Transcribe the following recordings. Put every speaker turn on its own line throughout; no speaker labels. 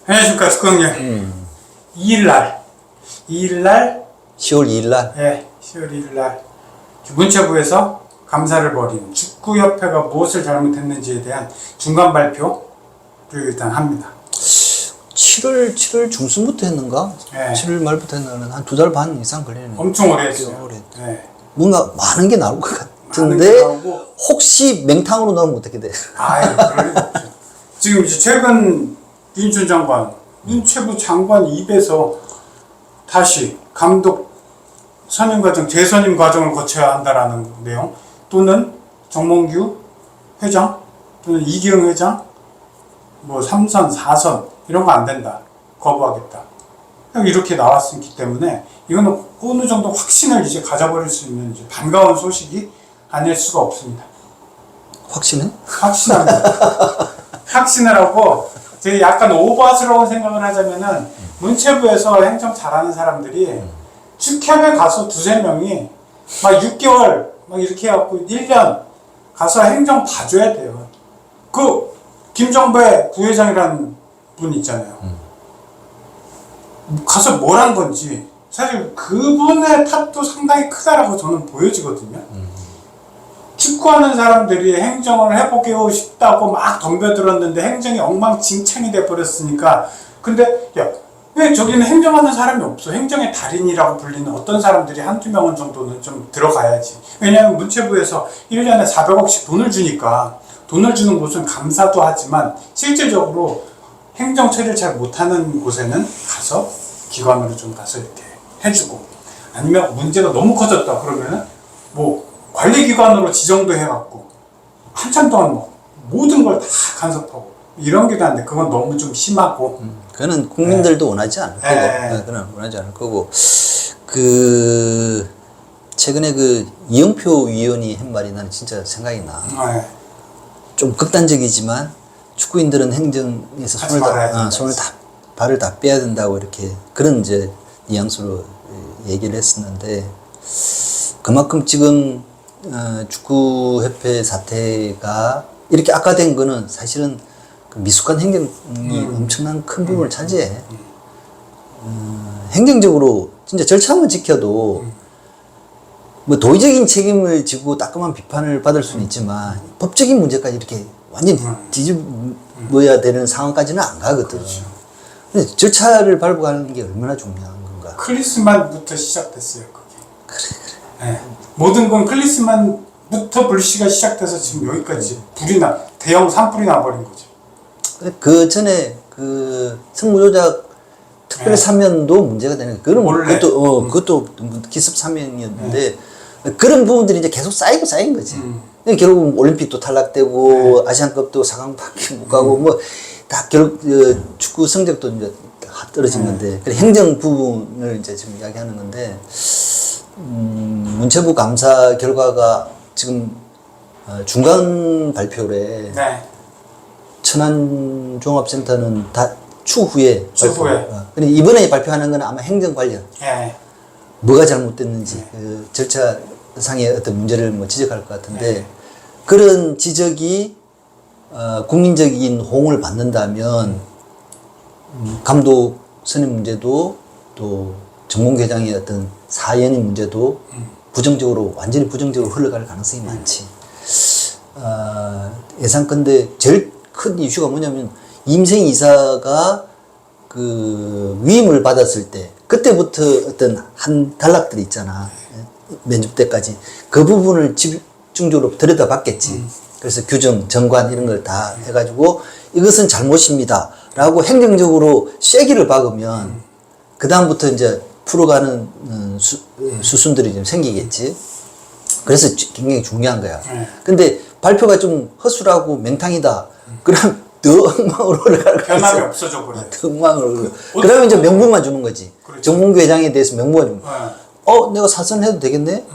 안녕하십니까, 숙강님. 2일날
10월 2일날?
네, 10월 2일날 문체부에서 감사를 벌인 축구협회가 무엇을 잘못했는지에 대한 중간 발표를 일단 합니다.
7월 중순부터 했는가?
네.
7월 말부터 했는가? 한 2달 반 이상 걸리는.
엄청 오래 했어요.
오래.
네.
뭔가 많은 게 나올 것
많은
같은데,
게 나오고.
혹시 맹탕으로 넣으면 어떻게 돼?
아유, 그럴 리 없죠. 지금 이제 최근 윤춘 장관, 문체부 장관 입에서 다시 감독 선임 과정, 재선임 과정을 거쳐야 한다라는 내용, 또는 정몽규 회장, 또는 이기영 회장, 뭐 3선, 4선 이런 거 안 된다, 거부하겠다, 이렇게 나왔기 때문에 이거는 어느 정도 확신을 이제 가져버릴 수 있는 이제 반가운 소식이 아닐 수가 없습니다.
확신은?
확신합니다. 확신을 하고, 제가 약간 오버스러운 생각을 하자면은, 문체부에서 행정 잘하는 사람들이 축협에 가서 두세 명이 막 6개월 막 이렇게 해갖고 1년 가서 행정 봐줘야 돼요. 그 김정배 부회장이라는 분 있잖아요. 가서 뭘 한 건지 사실 그분의 탓도 상당히 크다라고 저는 보여지거든요. 축구하는 사람들이 행정을 해보고 싶다고 막 덤벼들었는데 행정이 엉망진창이 돼버렸으니까, 근데 야, 왜 저기는 행정하는 사람이 없어? 행정의 달인이라고 불리는 어떤 사람들이 한두 명은 정도는 좀 들어가야지. 왜냐하면 문체부에서 1년에 400억씩 돈을 주니까, 돈을 주는 곳은 감사도 하지만 실질적으로 행정 처리를 잘 못하는 곳에는 가서 기관으로 좀 가서 이렇게 해주고, 아니면 문제가 너무 커졌다 그러면은 뭐 관리기관으로 지정도 해갖고 한참 동안 뭐 모든 걸 다 간섭하고 이런 게 다는데, 그건 너무 좀 심하고.
그거는 국민들도 원하지 않을 거고. 네, 그건 원하지 않을 거고. 최근에 이영표 위원이 한 말이 나는 진짜 생각이 나. 좀 극단적이지만 축구인들은 행정에서 발을 다 빼야 된다고, 이렇게 그런 이제 뉘앙스로 얘기를 했었는데, 그만큼 지금 축구협회 사태가 이렇게 악화된 거는 사실은 그 미숙한 행정이 엄청난 큰 부분을 차지해. 행정적으로 진짜 절차만 지켜도 뭐 도의적인 책임을 지고 따끔한 비판을 받을 수는 있지만 법적인 문제까지 이렇게 완전히 뒤집어야 되는 상황까지는 안 가거든. 근데 절차를 밟아가는 게 얼마나 중요한 건가.
클리스만부터 시작됐어요, 그게. 그래. 모든 건 클리스만부터 불씨가 시작돼서 지금 여기까지 대형 산불이 나버린 거죠.
그 전에 성무조작 특별 사면도 문제가 되는 거예요. 그것도 기습 사면이었는데, 그런 부분들이 이제 계속 쌓인 거지. 결국 올림픽도 탈락되고, 아시안컵도 4강밖에 못 가고, 뭐, 다 결국, 축구 성적도 이제 다 떨어진 건데, 행정 부분을 이제 지금 이야기하는 건데, 문체부 감사 결과가 지금, 중간 발표래.
네.
천안종합센터는 다 추후에. 근데 이번에 발표하는 건 아마 행정 관련.
네.
뭐가 잘못됐는지, 절차상의 어떤 문제를 뭐 지적할 것 같은데, 그런 지적이, 국민적인 호응을 받는다면, 감독 선임 문제도, 또 정몽규 회장의 어떤 사연의 문제도 완전히 부정적으로 흘러갈 가능성이 많지. 예상컨대 제일 큰 이슈가 뭐냐면, 임생 이사가 위임을 받았을 때, 그때부터 어떤 한 단락들이 있잖아. 면접 때까지. 그 부분을 집중적으로 들여다봤겠지. 그래서 규정, 정관 이런 걸 다 해가지고, 이것은 잘못입니다 라고 행정적으로 쐐기를 박으면, 그다음부터 이제 풀어가는 수순들이 좀 생기겠지. 그래서 굉장히 중요한 거야. 근데 발표가 좀 허술하고 맹탕이다. 그럼 더 엉망으로 올라갈 거야.
변함이 없어져 버려.
더 엉망으로. 그러면 이제 명분만 주는 거지.
그렇죠.
정몽규 회장에 대해서 명분만 주는 거야. 내가 사선해도 되겠네?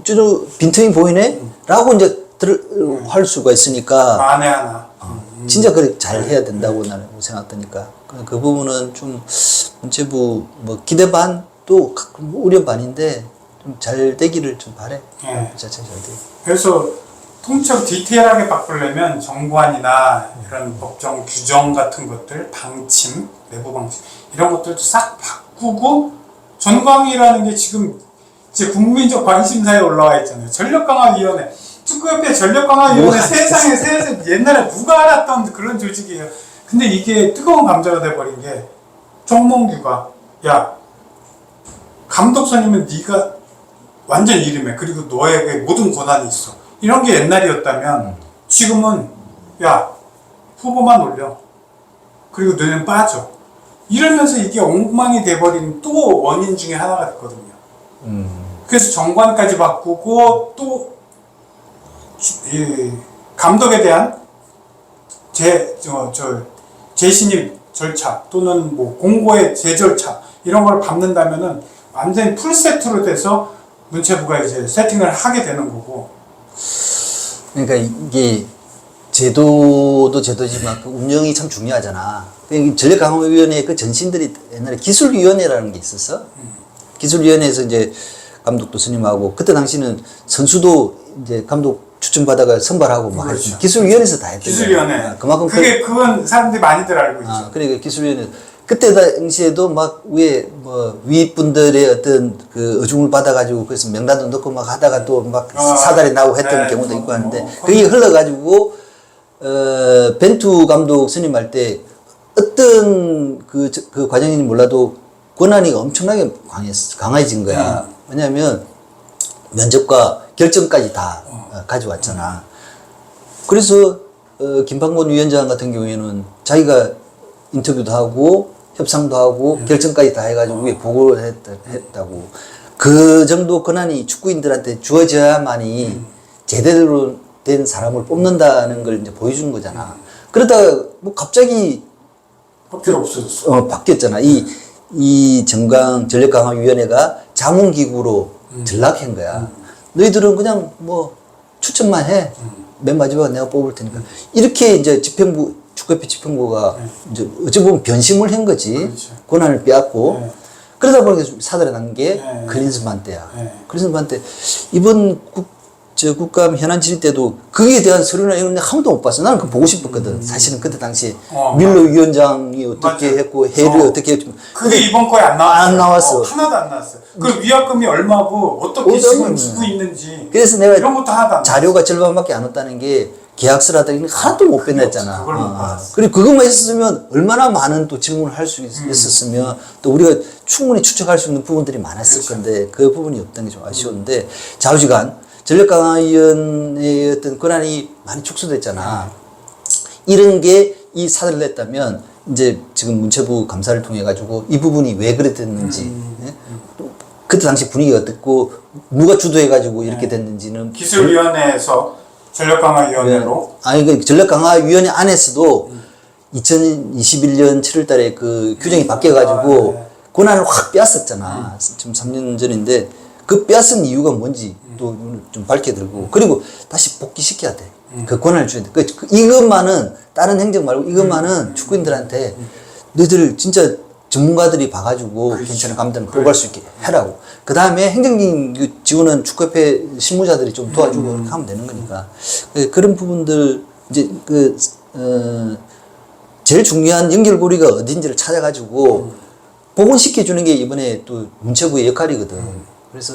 저 빈틈이 보이네? 라고 이제 할 수가 있으니까.
만에 하나.
진짜 그래 잘 해야 된다고 나는 생각하니까. 그 부분은 좀 문체부 뭐 기대 반 또 우려 반인데 좀 잘 되기를 좀 바래.
네.
자체 잘 돼.
그래서 통째로 디테일하게 바꾸려면 정관이나 이런 법정 규정 같은 것들, 방침, 내부 방침 이런 것들도 싹 바꾸고 전광이라는 게 지금 이제 국민적 관심사에 올라와 있잖아요. 전력강화위원회, 축구협회 전력강화위원회 세상에 옛날에 누가 알았던 그런 조직이에요. 근데 이게 뜨거운 감자가 돼버린 게 정몽규가 야 감독 선임은 네가 완전 이름해. 그리고 너에게 모든 권한이 있어. 이런 게 옛날이었다면 지금은 야 후보만 올려. 그리고 너는 빠져. 이러면서 이게 엉망이 돼버린 또 원인 중에 하나가 됐거든요. 그래서 정관까지 바꾸고 또 이 감독에 대한 재신임 절차 또는 뭐 공고의 재절차 이런 걸 밟는다면은 완전히 풀세트로 돼서 문체부가 이제 세팅을 하게 되는 거고.
그러니까 이게 제도도 제도지만 그 운영이 참 중요하잖아. 전력강화위원회 그 전신들이 옛날에 기술위원회라는 게 있었어. 기술위원회에서 이제 감독도 선임하고 그때 당시는 선수도 이제 감독 추천받아가 선발하고 막
그렇죠.
했지. 기술위원회에서 다 했던
기술위원회.
그만큼
그건 사람들이 많이들 알고 있죠.
그러니까 기술위원회 그때 당시에도 막 위에 뭐 윗분들의 어떤 그 어중을 받아가지고 그래서 명단도 넣고 막 하다가 또 막 사달이 나오고 했던 경우도 있고 하는데 그게 흘러가지고 벤투 감독 선임할 때 어떤 그 과정인지 몰라도 권한이 엄청나게 강해진 거야. 왜냐하면 면접과 결정까지 다 가져왔잖아. 그래서 김판곤 위원장 같은 경우에는 자기가 인터뷰도 하고 협상도 하고 결정까지 다 해가지고 위에 보고를 했다고. 그 정도 권한이 축구인들한테 주어져야만이 제대로 된 사람을 뽑는다는 걸 이제 보여주는 거잖아. 그러다가 뭐 갑자기
필요 없어졌어.
바뀌었잖아. 이 전력강화위원회가 자문기구로 전락한 거야. 너희들은 그냥 뭐 추천만 해. 맨 마지막에 내가 뽑을 테니까. 이렇게 이제 축구협회 집행부가 이제 어찌 보면 변심을 한 거지.
그렇죠.
권한을 빼앗고. 그러다 보니까 사달이 난 게 클린스만 때야. 클린스만 때 이번 국감 현안 질의 때도 그에 대한 서류나 이런 데 한 번도 못 봤어. 나는 그거 보고 싶었거든. 사실은 그때 당시 밀러 위원장이 어떻게
맞아.
했고 해를 어떻게 했지만
그게 이번 거에 안 나왔어요.
안 나왔어.
하나도 안 나왔어요. 그 위약금이 얼마고 어떻게 지금 주고 있는지
그래서 내가
이런 것도 하나도 안
자료가 절반밖에 안 왔다는 게 계약서를 하다 보니 하나도 못 빼냈잖아.
그걸 못 받았어.
그리고 그것만 있었으면 얼마나 많은 또 질문을 할 수 있었으면 또 우리가 충분히 추측할 수 있는 부분들이 많았을 건데 그 부분이 없다는 게 좀 아쉬운데 좌우지간 전력강화위원회의 어떤 권한이 많이 축소됐잖아. 이런 게 이 사달을 냈다면 이제 지금 문체부 감사를 통해 가지고 이 부분이 왜 그랬는지 예? 그때 당시 분위기가 어땠고 누가 주도해 가지고 이렇게 됐는지는
기술위원회에서 전력강화위원회로
아니 그 전력강화위원회 안에서도 2021년 7월달에 그 규정이 바뀌어가지고 권한을 확 빼앗았잖아. 지금 3년 전인데 그 빼앗은 이유가 뭔지 또 좀 밝게 들고 그리고 다시 복귀시켜야 돼. 그 권한을 줘야 돼. 이것만은 다른 행정 말고 이것만은 축구인들한테 너희들 진짜 전문가들이 봐가지고 괜찮은 감독을 뽑을 수 있게 해라고. 그 다음에 행정적인 지원은 축구협회 실무자들이 좀 도와주고 이렇게 하면 되는 거니까. 그런 부분들, 이제 제일 중요한 연결고리가 어딘지를 찾아가지고 복원시켜주는 게 이번에 또 문체부의 역할이거든. 그래서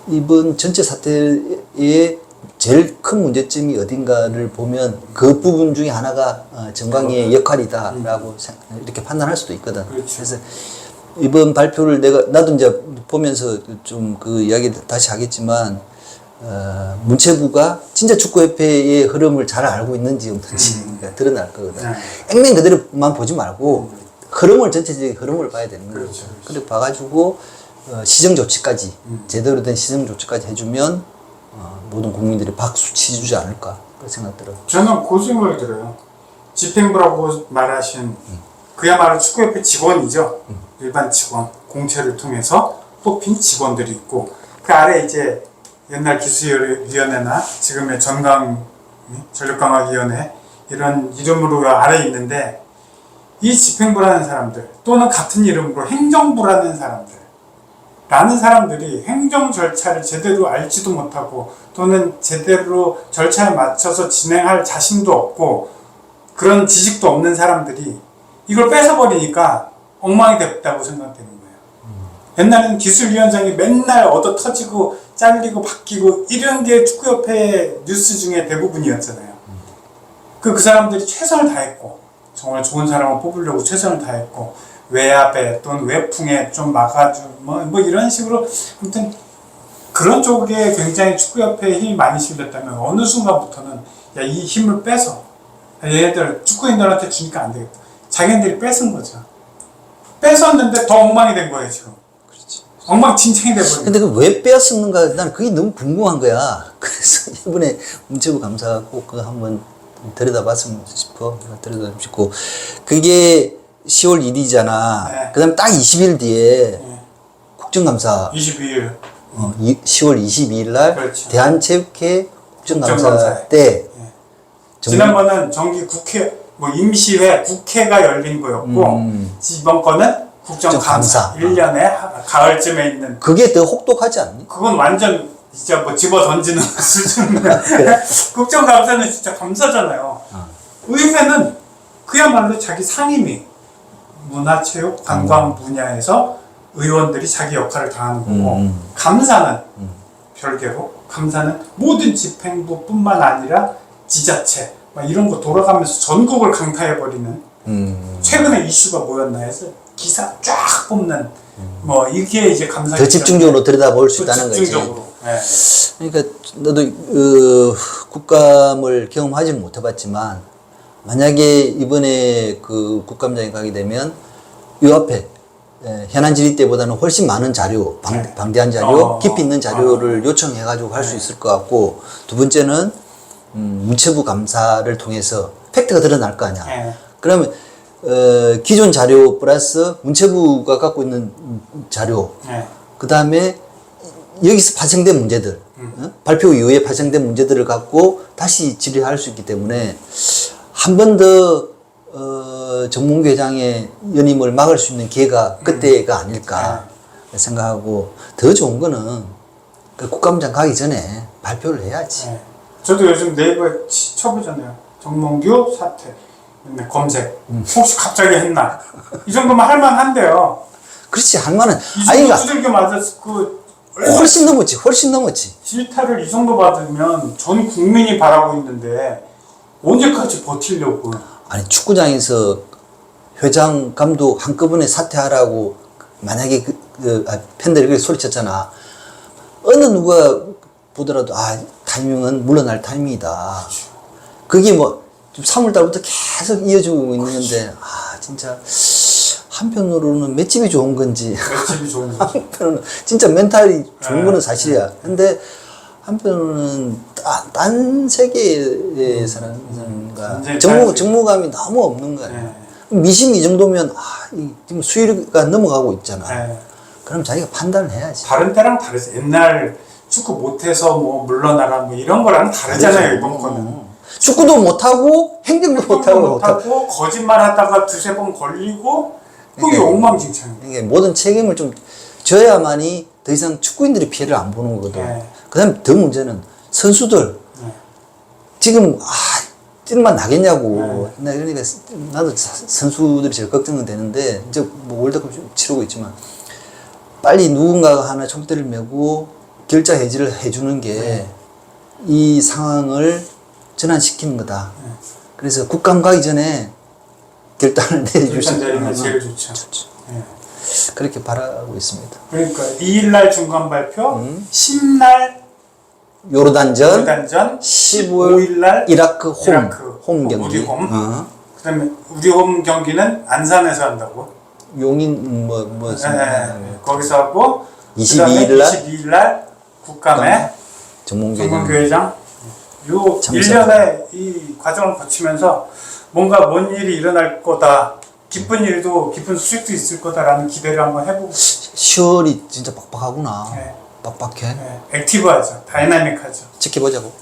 이번 전체 사태의 제일 큰 문제점이 어딘가를 보면 그 부분 중에 하나가 정광희의 역할이다라고 이렇게 판단할 수도 있거든.
그렇죠.
그래서 이번 발표를 나도 이제 보면서 좀 그 이야기 다시 하겠지만, 문체부가 진짜 축구협회의 흐름을 잘 알고 있는지 없는지 드러날 거거든. 액면 그대로만 보지 말고 흐름을 전체적인 흐름을 봐야 되는 거예요.
그렇죠.
그래 봐가지고 시정 조치까지 제대로 된 시정 조치까지 해주면 모든 국민들이 박수 치주지 않을까 그 생각 들어요.
저는 그 생각이 들어요. 집행부라고 말하신 그야말로 축구협회 직원이죠. 일반 직원, 공채를 통해서 뽑힌 직원들이 있고 그 아래 이제 옛날 기술위원회나 지금의 전력강화위원회 이런 이름으로 아래 있는데 이 집행부라는 사람들 또는 같은 이름으로 행정부라는 사람들이 행정 절차를 제대로 알지도 못하고 또는 제대로 절차에 맞춰서 진행할 자신도 없고 그런 지식도 없는 사람들이 이걸 뺏어버리니까 엉망이 됐다고 생각되는 거예요. 옛날에는 기술위원장이 맨날 얻어 터지고 잘리고 바뀌고 이런 게 축구협회 뉴스 중에 대부분이었잖아요. 그 사람들이 최선을 다했고 정말 좋은 사람을 뽑으려고 최선을 다했고 외압에 또는 외풍에 좀 막아주고 뭐 이런 식으로 아무튼 그런 쪽에 굉장히 축구협회에 힘이 많이 실렸다면 어느 순간부터는 야, 이 힘을 빼서 얘네들 축구인들한테 주니까 안 되겠다. 자기네들이 뺏은 거죠. 뺏었는데 더 엉망이 된 거예요 지금.
그렇지.
엉망진창이 돼버린
근데 그 왜 빼앗었는가 나는 그게 너무 궁금한 거야. 그래서 이번에 문체부 감사 꼭 그거 한번 들여다봤으면 싶어. 들여다보고 싶고 그게 10월 1일이잖아.
네.
그다음 딱 20일 뒤에
네.
국정감사
22일
10월 22일 날
그렇죠.
대한체육회 국정감사
국정감사에.
때
지난번은 정기 국회 뭐 임시회 국회가 열린 거였고 이번 거는 국정감사
국정감사.
1년에 가을쯤에 있는
그게 더 혹독하지 않니?
그건 완전 진짜 뭐 집어 던지는 수준인데 국정감사는 진짜 감사잖아요. 의회는 그야말로 자기 상임위 문화체육 관광 분야에서 의원들이 자기 역할을 다하는 거고 감사는 별개로 감사는 모든 집행부뿐만 아니라 지자체 막 이런 거 돌아가면서 전국을 강타해버리는 최근에 이슈가 뭐였나 해서 기사 쫙 뽑는 뭐 이게 이제 감사
더 집중적으로 들여다볼 수 있다는 거지.
집중적으로. 네.
그러니까 나도 국감을 경험하지는 못해봤지만 만약에 이번에 그 국감장에 가게 되면 이 앞에 현안 질의 때보다는 훨씬 많은 자료, 방대한 자료, 깊이 있는 자료를 요청해가지고 할 수 있을 것 같고 두 번째는 문체부 감사를 통해서 팩트가 드러날 거 아니야.
네.
그러면 기존 자료 플러스 문체부가 갖고 있는 자료,
네.
그 다음에 여기서 발생된 문제들, 발표 이후에 발생된 문제들을 갖고 다시 질의할 수 있기 때문에 한 번 더 정몽규 회장의 연임을 막을 수 있는 기회가 그때가 아닐까 생각하고 더 좋은 거는 그 국감장 가기 전에 발표를 해야지.
네. 저도 요즘 네이버에 쳐보잖아요. 정몽규 사태 검색. 혹시 갑자기 했나? 이 정도면 할만한데요.
그렇지 할만한.
이
아니
정도
그러니까
두들겨 맞았고
훨씬 넘었지, 훨씬 넘었지.
질타를 이 정도 받으면 전 국민이 바라고 있는데 언제까지 버티려고?
아니 축구장에서 회장 감독 한꺼번에 사퇴하라고 만약에 팬들이 그렇게 소리쳤잖아. 어느 누가 보더라도 타이밍은 물러날 타이밍이다. 그게 뭐 3월달부터 계속 이어지고 있는데 진짜 한편으로는 맷집이 좋은 건지
맷집이 좋은 거지.
한편으로는 진짜 멘탈이 좋은 거는 사실이야. 근데 한편으로는 딴 세계의 사람과 정무감이 너무 없는 거야.
네.
미심이 이 정도면 지금 수위가 넘어가고 있잖아.
네.
그럼 자기가 판단을 해야지.
다른 때랑 다르지. 옛날 축구 못해서 뭐 물러나라 뭐 이런 거랑 다르잖아요. 이번 거는.
축구도 못하고 행정도 못하고
거짓말하다가 두세 번 걸리고 그게 엉망진창이에요.
이게 모든 책임을 좀 져야만이 더 이상 축구인들이 피해를 안 보는 거거든.
네.
그다음에 더 문제는 선수들 지금 찔만 나겠냐고. 그러니까 나도 선수들이 제일 걱정은 되는데 이제 뭐 월드컵 치르고 있지만 빨리 누군가가 하나 총대를 메고 결자 해지를 해주는 게 이 상황을 전환시키는 거다. 그래서 국감 가기 전에 결단을 내려주시면
내리는 게 제일 좋죠. 네.
그렇게 바라고 있습니다.
그러니까 2일날 중간 발표, 10날
요르단전,
15일날
이라크 홈 경기.
우리 홈. 그다음에 우리 홈 경기는 안산에서 한다고.
용인
거기서 하고
22일날
국감에 정몽규 회장 요 1년의 이 과정을 거치면서 뭔가 뭔 일이 일어날 거다. 기쁜 일도 기쁜 소식도 있을 거다라는 기대를 한번 해보고
10월이 진짜 빡빡하구나. 빡빡해.
액티브하죠. 다이나믹하죠.
지켜보자고.